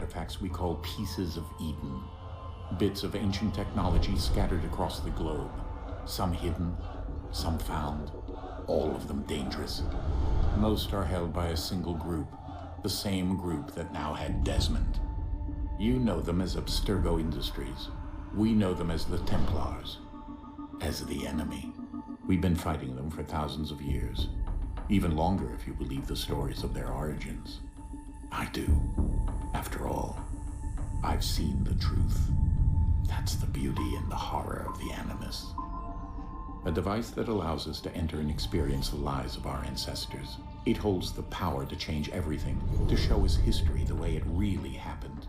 artifacts we call pieces of Eden. Bits of ancient technology scattered across the globe. Some hidden, some found, all of them dangerous. Most are held by a single group, the same group that now had Desmond. You know them as Abstergo Industries. We know them as the Templars, as the enemy. We've been fighting them for thousands of years, even longer if you believe the stories of their origins. I do. After all, I've seen the truth. That's the beauty and the horror of the Animus. A device that allows us to enter and experience the lives of our ancestors. It holds the power to change everything, to show us history the way it really happened.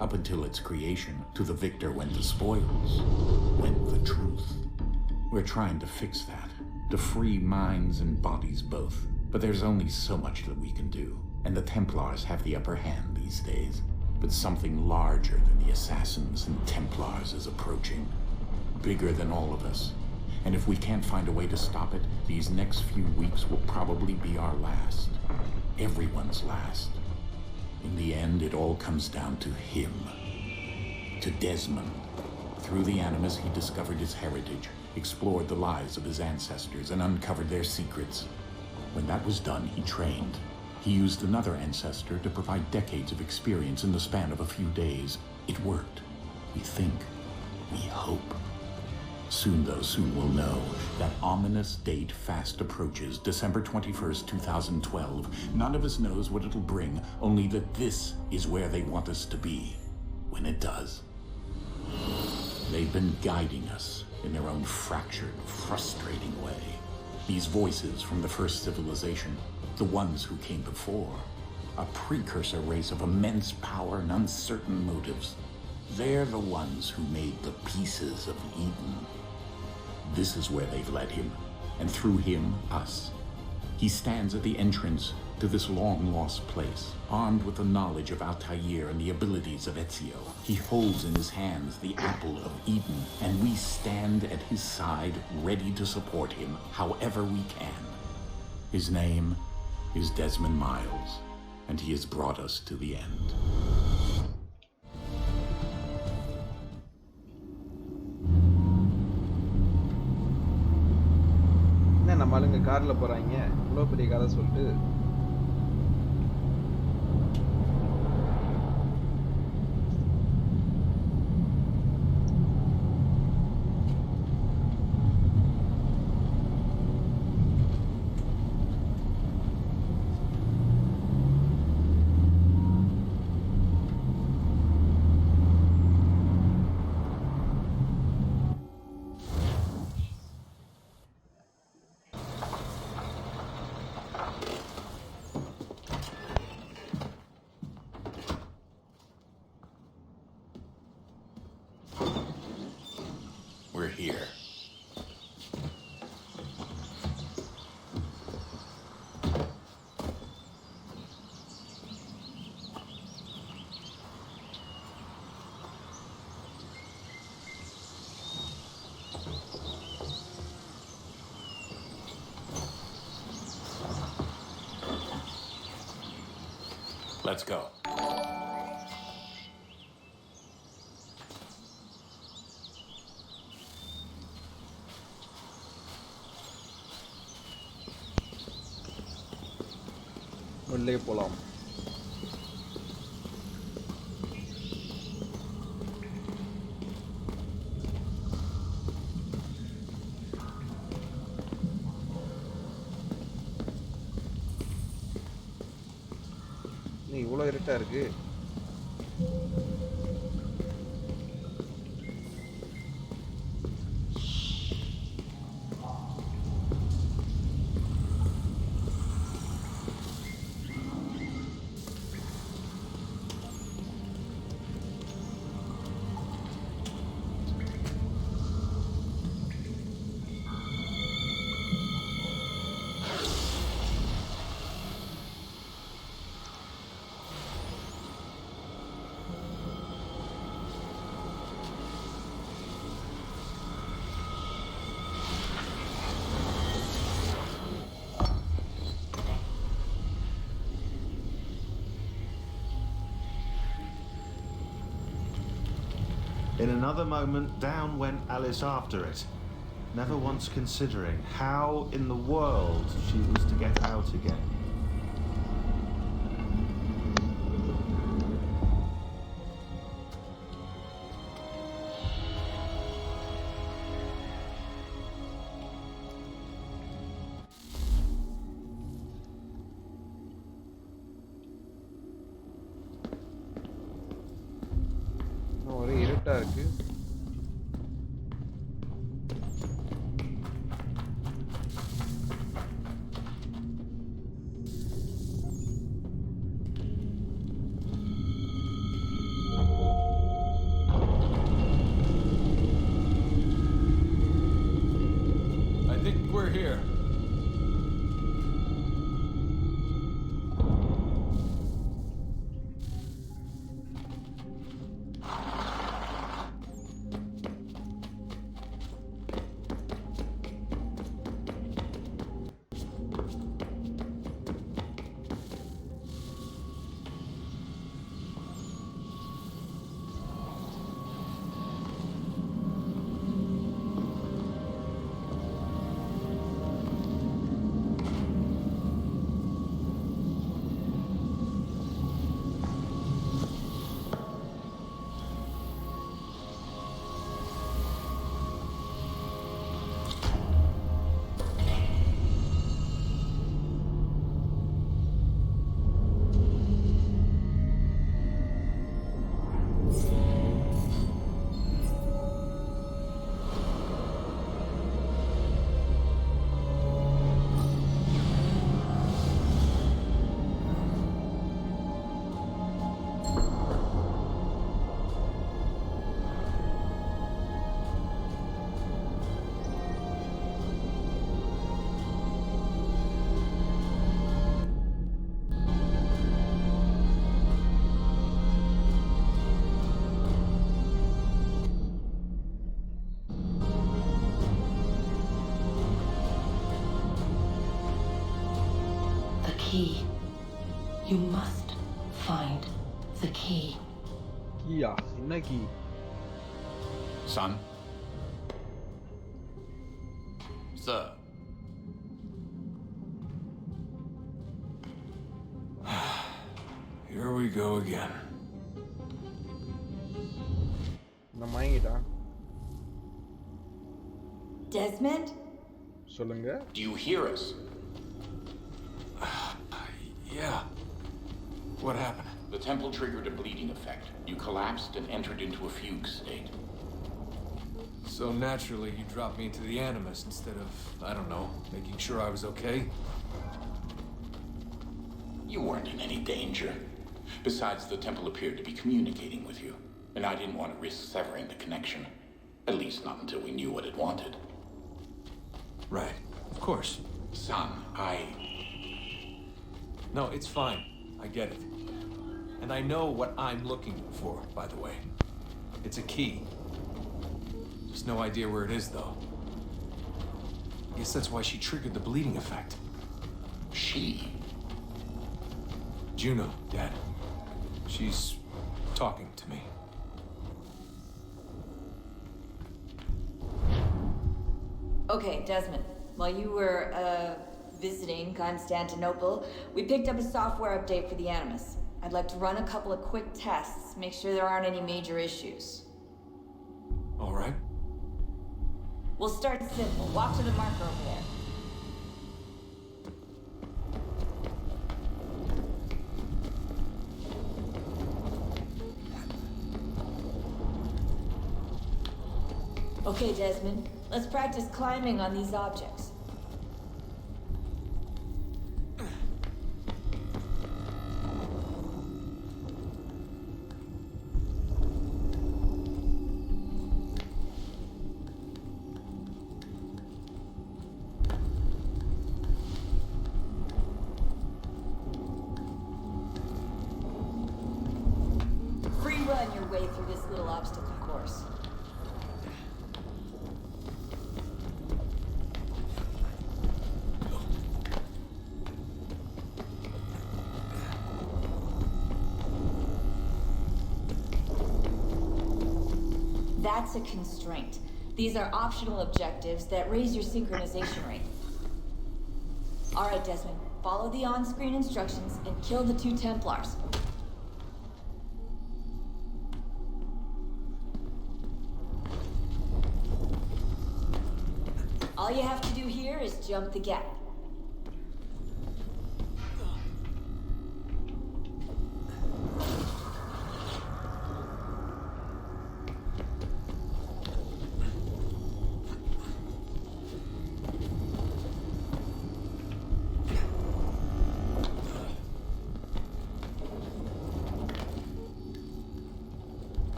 Up until its creation, to the victor went the spoils, went the truth. We're trying to fix that, to free minds and bodies both. But there's only so much that we can do, and the Templars have the upper hand these days. But something larger than the Assassins and Templars is approaching. Bigger than all of us. And if we can't find a way to stop it, these next few weeks will probably be our last. Everyone's last. In the end, it all comes down to him. To Desmond. Through the Animus, he discovered his heritage, explored the lives of his ancestors, and uncovered their secrets. When that was done, he trained. He used another ancestor to provide decades of experience in the span of a few days. It worked. We think. We hope. Soon, though, soon we'll know. That ominous date fast approaches, December 21st, 2012. None of us knows what it'll bring, only that this is where they want us to be, when it does. They've been guiding us in their own fractured, frustrating way. These voices from the first civilization, the ones who came before, a precursor race of immense power and uncertain motives. They're the ones who made the pieces of Eden. This is where they've led him, and through him, us. He stands at the entrance to this long-lost place, armed with the knowledge of Altair and the abilities of Ezio. He holds in his hands the apple of Eden, and we stand at his side, ready to support him however we can. His name is Desmond Miles, and he has brought us to the end. நம்ம ஆளுங்க கார்ல போறாங்க இவ்வளோ பெரிய கதை சொல்லிட்டு We're here. Let's go. உள்ளே போலாம் நீ இவ்வளோ இருட்டா இருக்கு In another moment, down went Alice after it, never once considering how in the world she was to get out again. ஒரே இருட்டா இருக்கு. I think we're here. Key. You must find the key. கீயா? என்ன key? Son? Sir. Here we go again. நான் மயங்கிட்டான். Desmond? சொல்லுங்க. Do you hear us? Yeah. What happened? The temple triggered a bleeding effect. You collapsed and entered into a fugue state. So naturally, you dropped me into the Animus instead of, I don't know, making sure I was okay? You weren't in any danger. Besides, the temple appeared to be communicating with you, and I didn't want to risk severing the connection. At least not until we knew what it wanted. Right. Of course. Son, No, it's fine. I get it. And I know what I'm looking for, by the way. It's a key. Just no idea where it is, though. Guess that's why she triggered the bleeding effect. She? Juno, Dad. She's talking to me. Okay, Desmond. While you were, visiting Constantinople, we picked up a software update for the Animus. I'd like to run a couple of quick tests, make sure there aren't any major issues. All right. We'll start simple. Walk to the marker over there. Okay, Desmond. Let's practice climbing on these objects. Run your way through this little obstacle course. That's a constraint. These are optional objectives that raise your synchronization rate. Alright, Desmond. Follow the on-screen instructions and kill the 2 Templars. All you have to do here is jump the gap.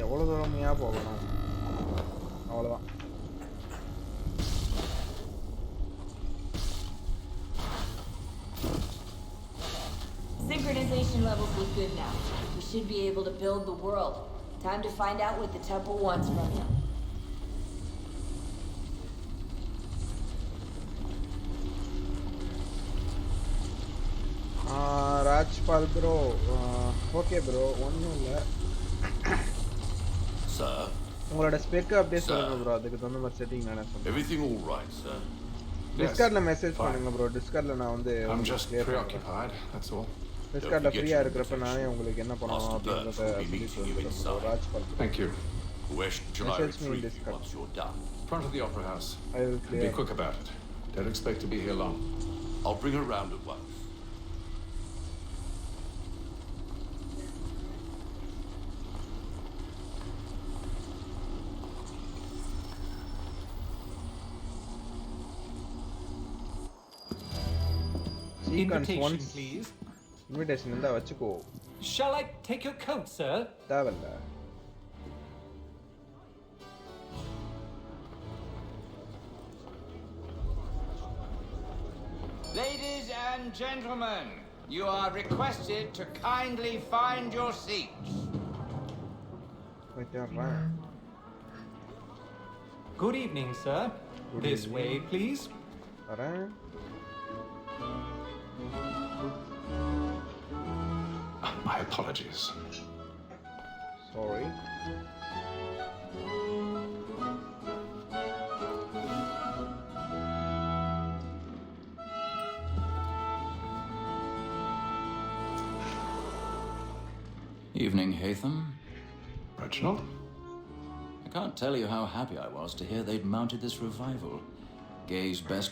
எவ்வளோ தூரமையாக போகணும் அவ்வளோதான். Synchronization levels look good now. We should be able to build the world. Time to find out what the temple wants from you. Rajpal bro okay bro ஒன்றும் இல்லை. Sir? உங்களோட spec அப்படியே சொல்லுங்க bro. அதுக்கு தகுந்த மாதிரி செட்டிங் நானே சொல்றேன். Everything all right, sir? டிஸ்கார்ட்ல மெசேஜ் பண்ணுங்க ப்ரோ. டிஸ்கார்ட்ல நான் வந்து I'm just preoccupied, that's all. டிஸ்கார்ட்ல ஃப்ரீயா இருக்கிறப்ப நானே உங்களுக்கு என்ன பண்ணணும் அப்படிங்கறத சொல்லி சொல்றேன். Rajpal Thank you. Where shall I Message me in retrieve you Discord. once you're done? Front of the Opera House. I will Be clear. quick about it. Don't expect to be here long. I'll bring her round at once. Invitation, please. Invitation இருந்தா வச்சுக்கோ. Shall I take your coat, sir? தேவையில்ல. Ladies and gentlemen, you are requested to kindly find your seats. Good evening, sir. This way, please. வரேன். My apologies. Sorry. Evening, Hatham. Reginald? I can't tell you how happy I was to hear they'd mounted this revival. Gay's best...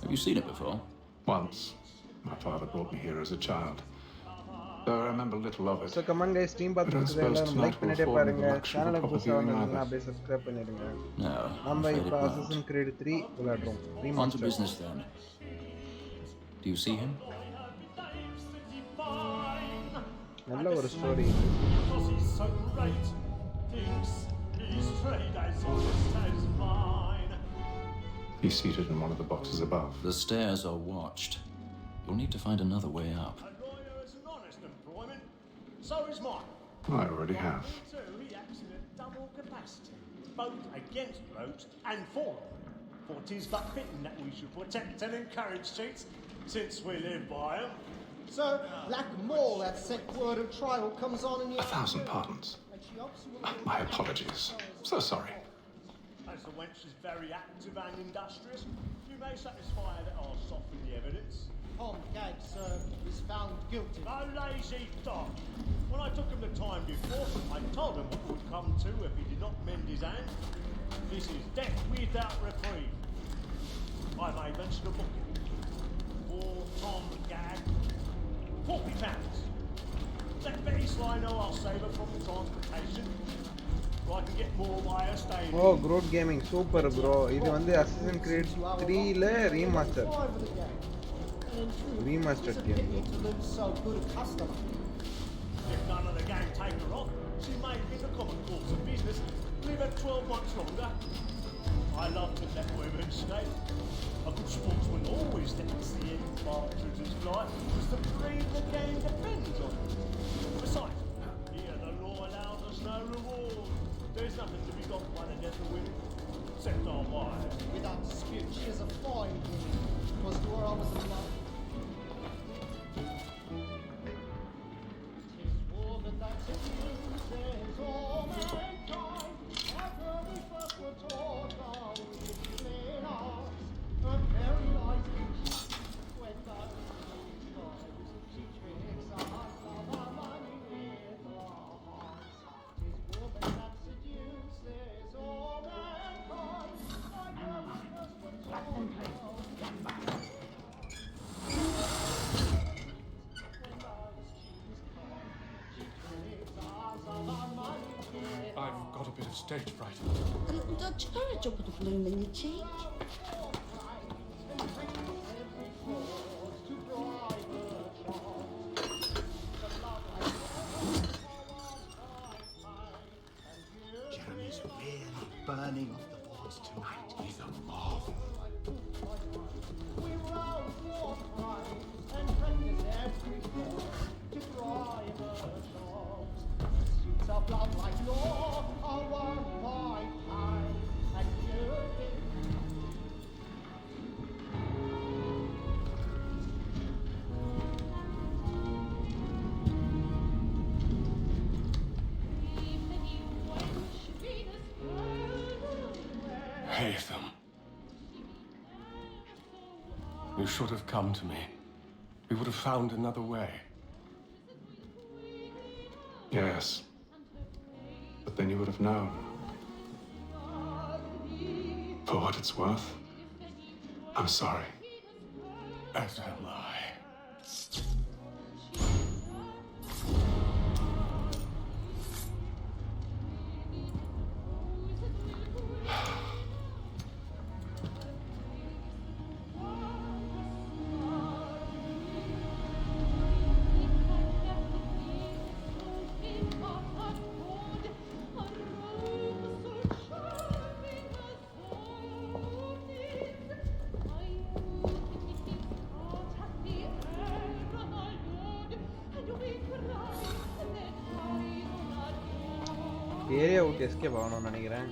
Have you seen it before? Once. My father brought me here as a child. Though I remember little of it. So come on guys, team பார்த்துட்டு எல்லாரும் like பண்ணிட்டே பாருங்க. சேனலுக்கு புதுசா வந்தீங்கன்னா அப்படியே subscribe பண்ணிடுங்க. No. நம்ம இப்போ Assassin's Creed 3 விளையாடுறோம். On to Remastered. business then. Do you see him? நல்ல ஒரு story. Because he's so great, thinks his trade as honest as mine. He's seated in one of the boxes above. The stairs are watched. You'll need to find another way up. A lawyer is an honest employment, so is mine. I already have. So he acts in a double capacity, both against roads and for them. For 'tis but fitting that we should protect and encourage cheats, since we live by them. Sir, lack more that sick word of trial comes on in your... 1,000 pardons. My apologies. So sorry. As the wench is very active and industrious, you may satisfy her that I'll soften the evidence. Tom Gag, sir, is found guilty. A lazy dog. When I took him the time before, I told him what would come to if he did not mend his hand. This is death without reprieve. I may mention a booking. For Tom Gag, £40. That Betty Slino I'll save her from the transportation. So I can get more wire staying. Oh, Groot Gaming, super bro. இது வந்து Assassin's Creed 3 ல remastered. Remastered game. So good a customer. If none of the gang take her off, she may in the common course of business live at 12 months longer. I love to let women stay. A good sportsman always thinks the end partridge's flight because the breed of the game depends on it. Besides, here the law allows us no reward. There's nothing to be got by the death of women, except our wives. Without dispute, she is a fine woman. Because to her I was in love. Tis woman that seduces all mankind. After we first were taught how we played ours, a very nice bitch. When the she tricks us of our money with our hearts. Tis woman that seduces all mankind. After we first were taught how we played ours. I've got a bit of stage fright. Don't you got a drop of the bloom in your cheek? Jeremy's really burning off the boards tonight. He's a moth. We rouse for crime and practice every form to drive the shops. Suits of love like law are one by time and beauty. Haytham. You should have come to me. We would have found another way. Yes. But then you would have known. For what it's worth, I'm sorry. As am I. Area விட்டு escape ஆகணும்னு நினைக்கிறேன்.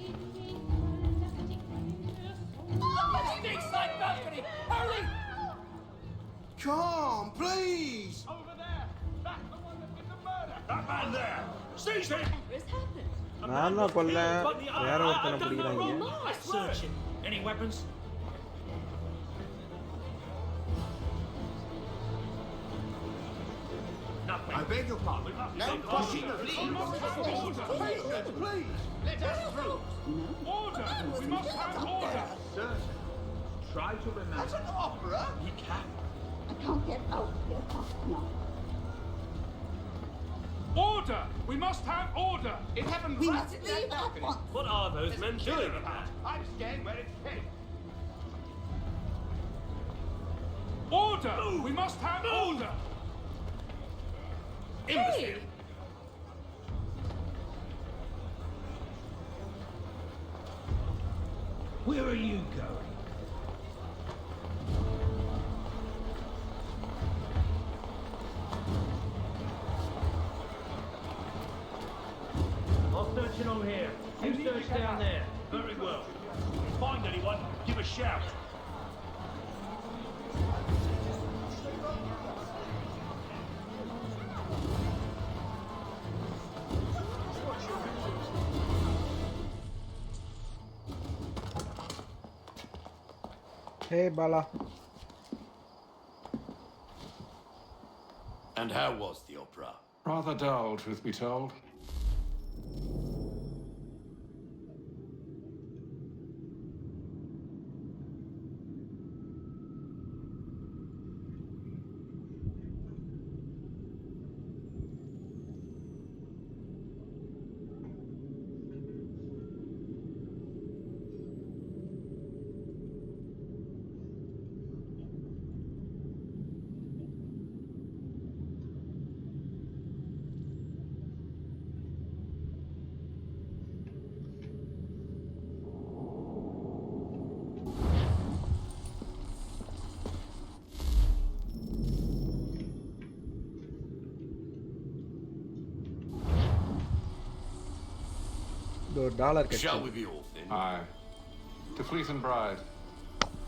Come, please! Over there! That's the one that did the murder! That man there! Seize him! What's happened? நான் தான் கொல்ல வேற ஒருத்தனை பிடிக்கிறாங்க. Search him. Any weapons? Nothing. I beg your pardon. No pushing, please. Please, let us through. Order! We must have order! Sir, try to remember. That's an opera? He can. I can't get out here. No. Order! We must have order! It happened We right must in leave that at balcony. once. What are those men doing about? I'm staying where it's headed. Order! Move. We must have order! Imbecile! Where are you going? I'll search along here. You search down there. Very well. If you find anyone, give a shout. Hey Bala. And how was the opera? Rather dull, truth be told. dollar Shall we be all thin? Aye. To fleece and bride.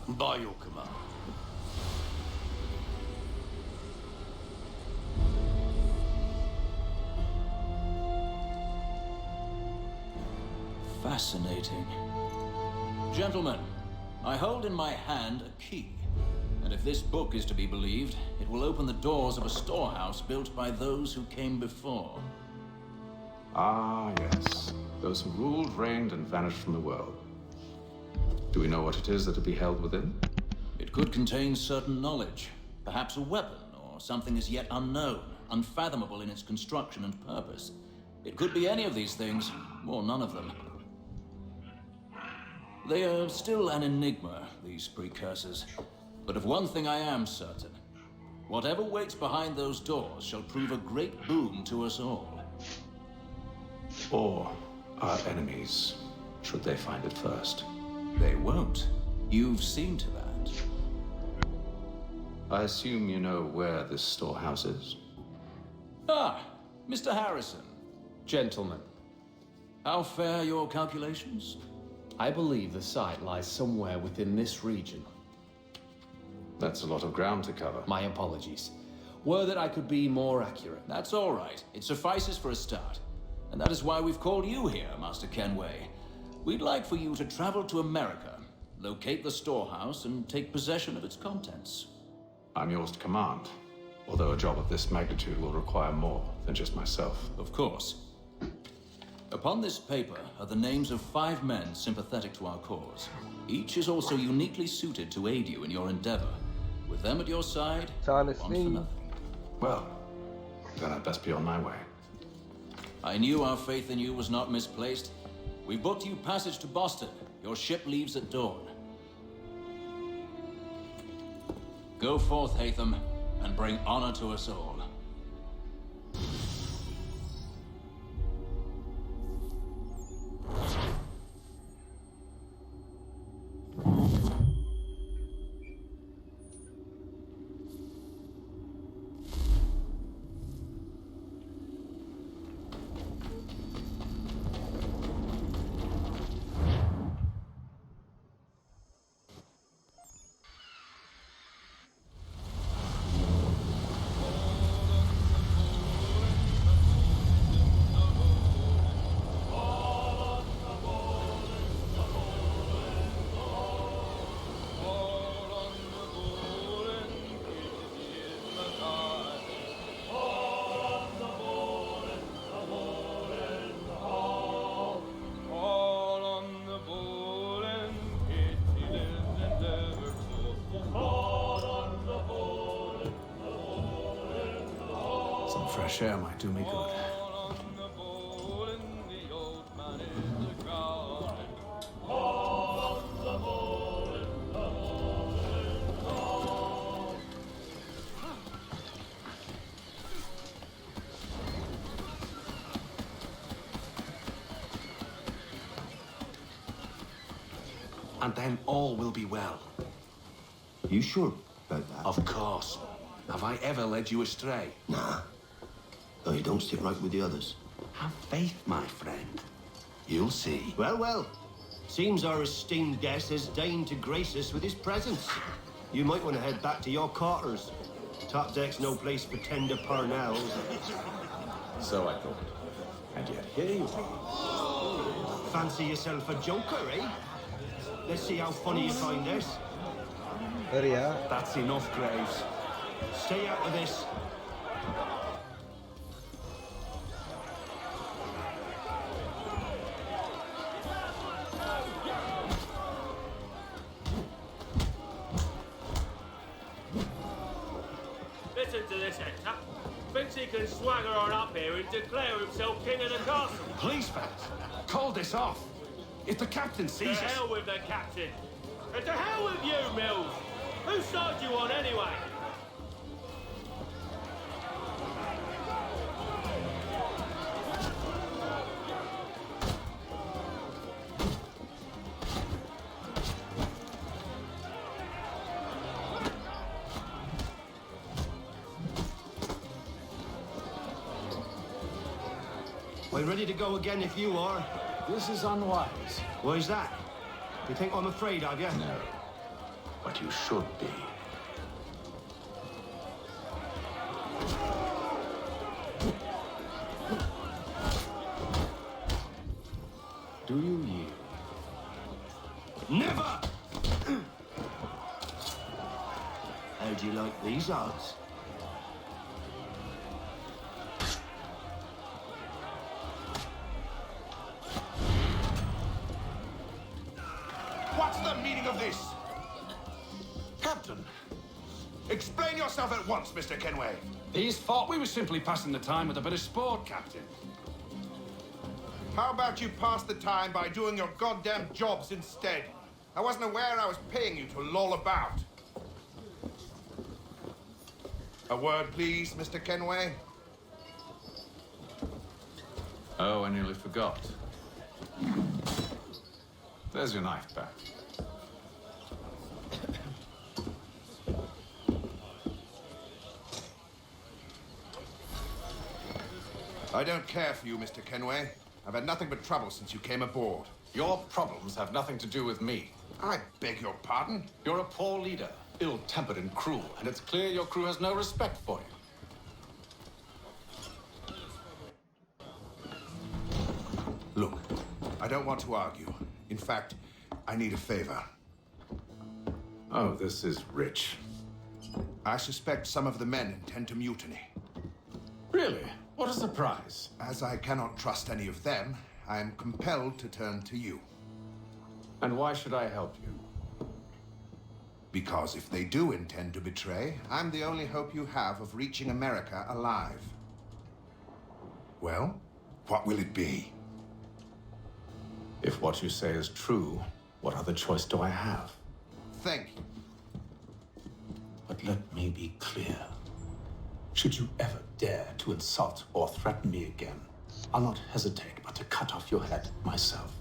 By your command. Fascinating. Gentlemen, I hold in my hand a key. And if this book is to be believed, it will open the doors of a storehouse built by those who came before. Ah, yes. Those who ruled, reigned, and vanished from the world. Do we know what it is that will be held within? It could contain certain knowledge, perhaps a weapon, or something as yet unknown, unfathomable in its construction and purpose. It could be any of these things, or none of them. They are still an enigma, these precursors. But of one thing I am certain. Whatever waits behind those doors shall prove a great boon to us all. Or our enemies, should they find it first. They won't. You've seen to that. I assume you know where this storehouse is? Ah, Mr. Harrison. Gentlemen, How fare your calculations? I believe the site lies somewhere within this region. That's a lot of ground to cover. My apologies. Were that I could be more accurate. That's all right. It suffices for a start. And that is why we've called you here, Master Kenway. We'd like for you to travel to America, locate the storehouse, and take possession of its contents. I'm yours to command, although a job of this magnitude will require more than just myself. Of course. Upon this paper are the names of 5 men sympathetic to our cause. Each is also uniquely suited to aid you in your endeavor. With them at your side, one for nothing. Well, then I'd best be on my way. I knew our faith in you was not misplaced. We booked you passage to Boston. Your ship leaves at dawn. Go forth, Hatham, and bring honor to us all. Some fresh air might do me good. And then all will be well. You sure about that? Of course. Have I ever led you astray? Nah. Though you don't stick right with the others. Have faith, my friend. You'll see. Well, well. Seems our esteemed guest has deigned to grace us with his presence. You might want to head back to your quarters. Top deck's no place for tender parnells. So I thought. And yet here you are. Fancy yourself a joker, eh? Let's see how funny you find this. That's enough, Graves. Stay out of this. Listen to this, Hector. Thinks he can swagger on up here and declare himself king of the castle. Please, Pat, call this off. If the captain To sees us... hell with the captain. And to hell with you, Mills. Whose side you on, anyway? We're ready to go again if you are. this is unwise. Why is that? You think I'm afraid of you? No, but you should be. Do you yield? Never! How do you like these odds? What's the meaning of this? Captain, Explain yourself at once, Mr. Kenway. these thought we were simply passing the time with a bit of sport, Captain. How about you pass the time by doing your goddamn jobs instead? I wasn't aware I was paying you to loll about. A word, please, Mr. Kenway. Oh, I nearly forgot. There's your knife back. I don't care for you, Mr. Kenway. I've had nothing but trouble since you came aboard. Your problems have nothing to do with me. I beg your pardon? You're a poor leader, ill-tempered and cruel, and it's clear your crew has no respect for you. Look, I don't want to argue. In fact, I need a favor. Oh, this is rich. I suspect some of the men intend to mutiny. Really? What a surprise. As I cannot trust any of them, I am compelled to turn to you. And why should I help you? Because if they do intend to betray, I'm the only hope you have of reaching America alive. Well, what will it be? If what you say is true, what other choice do I have? Thank you. But let me be clear. Should you ever dare to insult or threaten me again, I'll not hesitate but to cut off your head myself.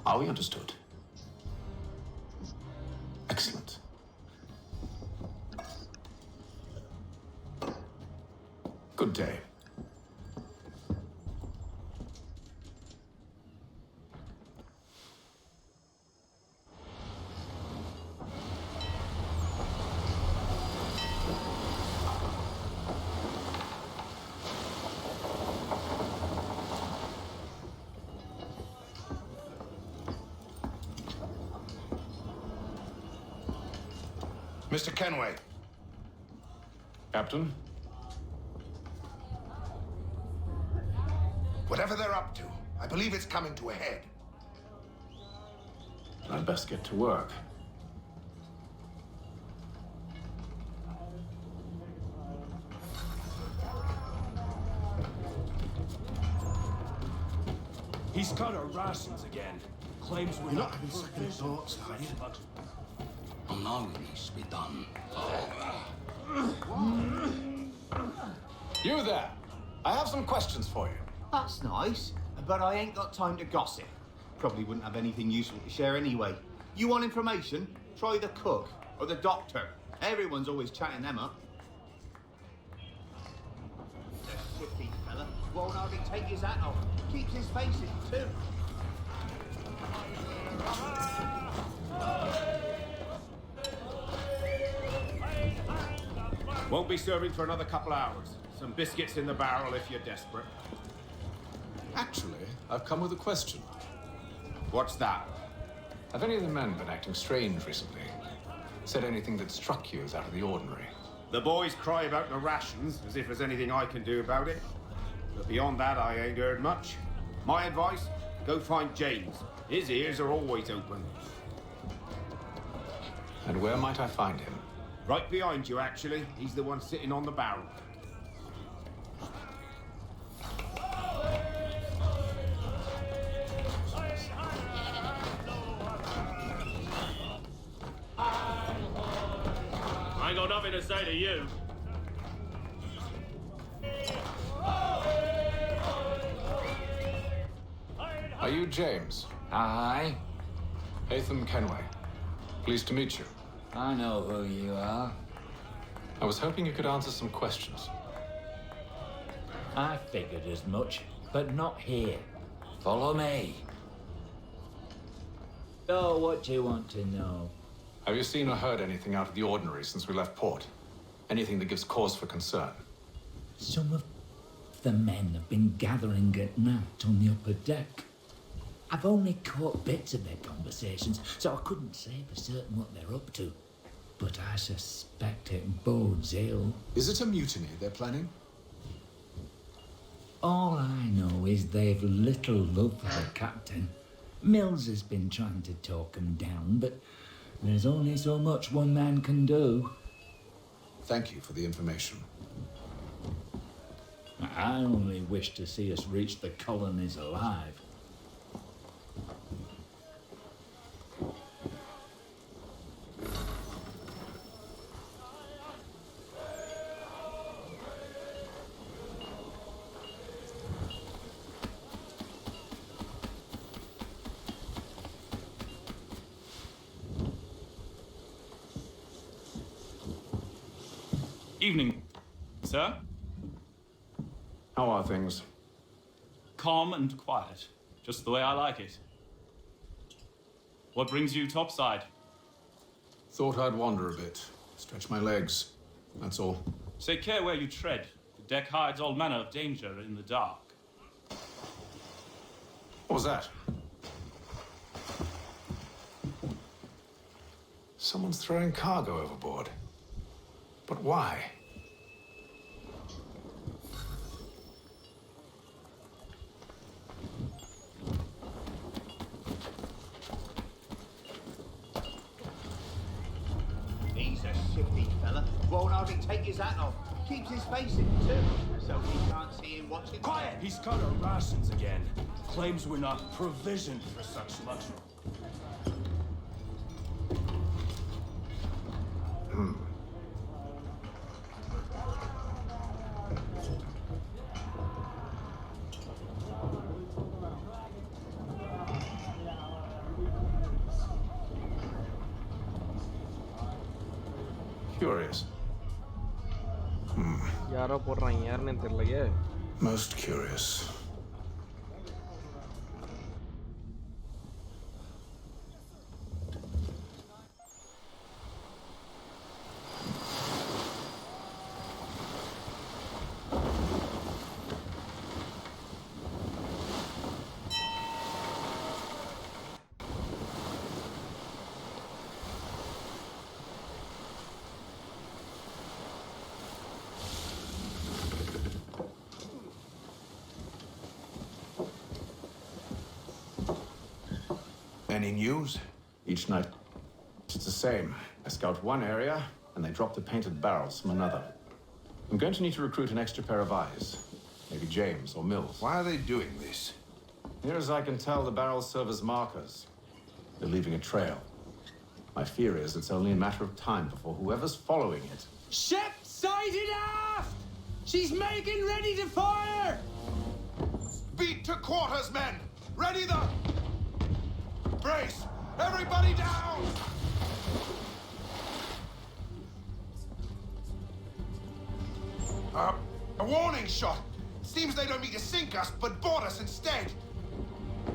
Are we understood? Excellent. Good day. Mr. Kenway. Captain? Whatever they're up to, I believe it's coming to a head. I'd best get to work. He's got our rations again. Claims we're not having second thoughts, are you? I know it needs to be done. You there! I have some questions for you. That's nice, but I ain't got time to gossip. Probably wouldn't have anything useful to share anyway. You want information? Try the cook or the doctor. Everyone's always chatting them up. The shifty fella won't hardly take his hat off. Keeps his face in too. Won't be serving for another couple hours. Some biscuits in the barrel if you're desperate. Actually, I've come with a question. What's that? Have any of the men been acting strange recently? Said anything that struck you as out of the ordinary? The boys cry about the rations, as if there's anything I can do about it. But beyond that, I ain't heard much. My advice, go find James. His ears are always open. And where might I find him? Right behind you, actually. He's the one sitting on the barrel. I ain't got nothing to say to you. Are you James? Aye. Hatham Kenway. Pleased to meet you. I know who you are. I was hoping you could answer some questions. I figured as much, but not here. Follow me. So, what do you want to know? Have you seen or heard anything out of the ordinary since we left port? Anything that gives cause for concern? Some of the men have been gathering at night on the upper deck. I've only caught bits of their conversations, so I couldn't say for certain what they're up to. But I suspect it bodes ill. Is it a mutiny they're planning? All I know is they've little love for the captain. Mills has been trying to talk him down, but there's only so much one man can do. Thank you for the information. I only wish to see us reach the colonies alive. Evening, sir. How are things? Calm and quiet, just the way I like it. What brings you topside? Thought I'd wander a bit, stretch my legs, that's all. Take care where you tread. The deck hides all manner of danger in the dark. What was that? Someone's throwing cargo overboard. But why? He's a shifty fella. Won't hardly take his hat off. Keeps his face in too, so we can't see him watching. Quiet! He's cut our rations again. Claims we're not provisioned for such luxury. Curious. யாரோ போடுறாங்க யாருன்னு தெரியலையே. Most curious. Any news? Each night, it's the same. I scout one area, and they drop the painted barrels from another. I'm going to need to recruit an extra pair of eyes. Maybe James or Mills. Why are they doing this? Near as I can tell, the barrels serve as markers. They're leaving a trail. My fear is it's only a matter of time before whoever's following it. Ship sighted aft! She's making ready to fire! Beat to quarters, men! Ready the... Brace! Everybody down! A warning shot! Seems they don't mean to sink us, but board us instead.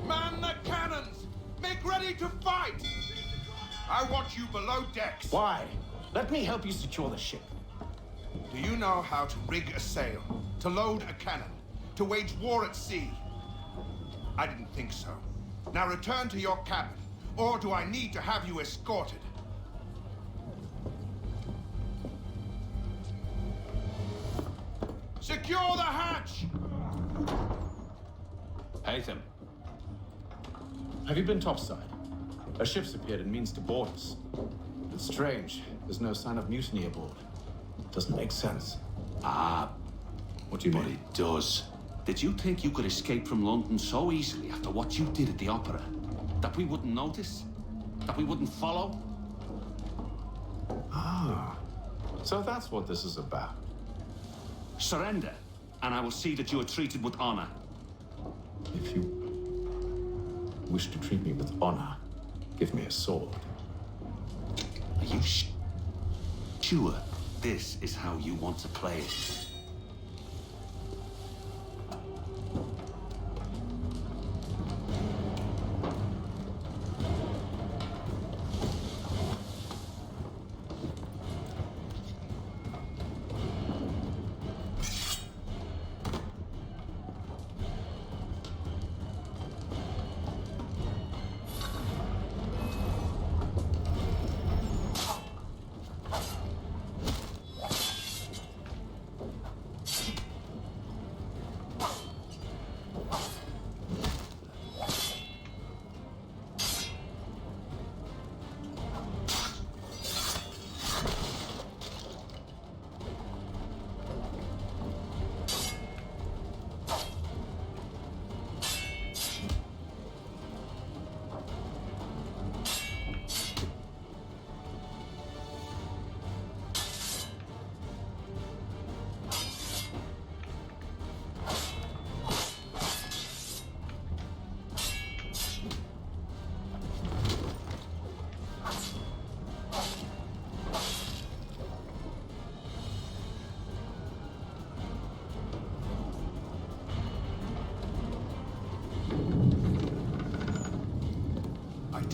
Man the cannons! Make ready to fight! I want you below decks. Why? Let me help you secure the ship. Do you know how to rig a sail? To load a cannon? To wage war at sea? I didn't think so. Now return to your cabin, or do I need to have you escorted? Secure the hatch! Haytham. Have you been topside? A ship's appeared and means to board us. It's strange. There's no sign of mutiny aboard. Doesn't make sense. Ah, what do you mean? But it does. Did you think you could escape from London so easily after what you did at the opera? That we wouldn't notice? That we wouldn't follow? Ah, so that's what this is about. Surrender, and I will see that you are treated with honor. If you wish to treat me with honor, give me a sword. Are you sure this is how you want to play it?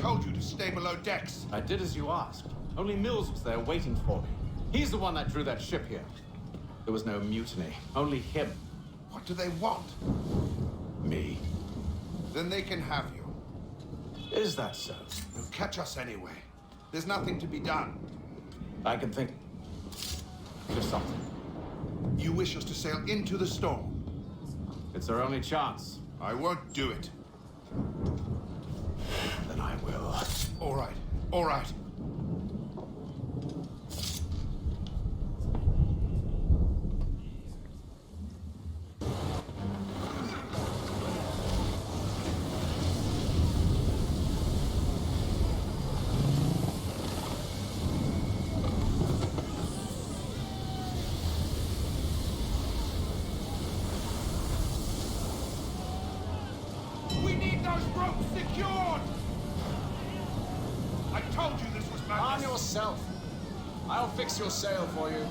told you to stay below decks. I did as you asked. Only Mills was there waiting for me. He's the one that drew that ship here. There was no mutiny, only him. What do they want? Me. Then they can have you. Is that so? They'll catch us anyway. There's nothing to be done. I can think of something. You wish us to sail into the storm? It's our only chance. I won't do it. Then I will. All right, all right. We need those ropes secured! I told you this was madness. Arm yourself. I'll fix your sail for you.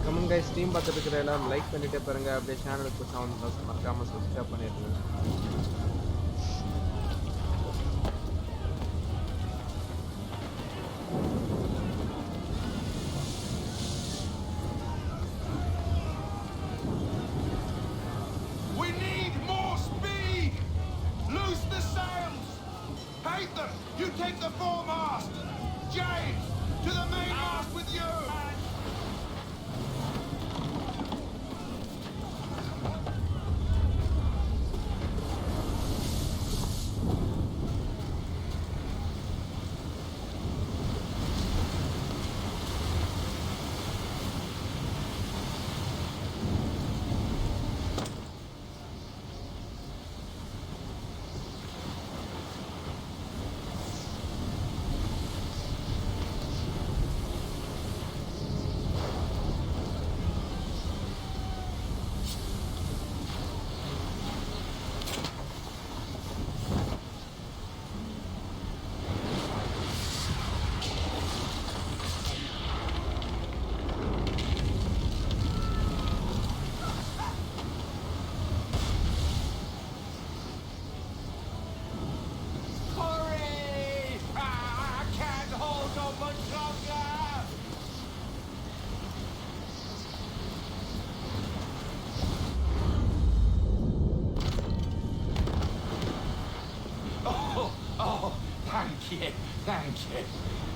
Comment guys stream பார்த்துட்டு இருக்கிற எல்லாரும் like பண்ணிட்டே பாருங்க அப்படியே சேனலுக்கு sound மறக்காம subscribe பண்ணிடுங்க We need more speed! Loose the sails! Hate them! You take the foremast! James, to the mainmast with you! Thank you.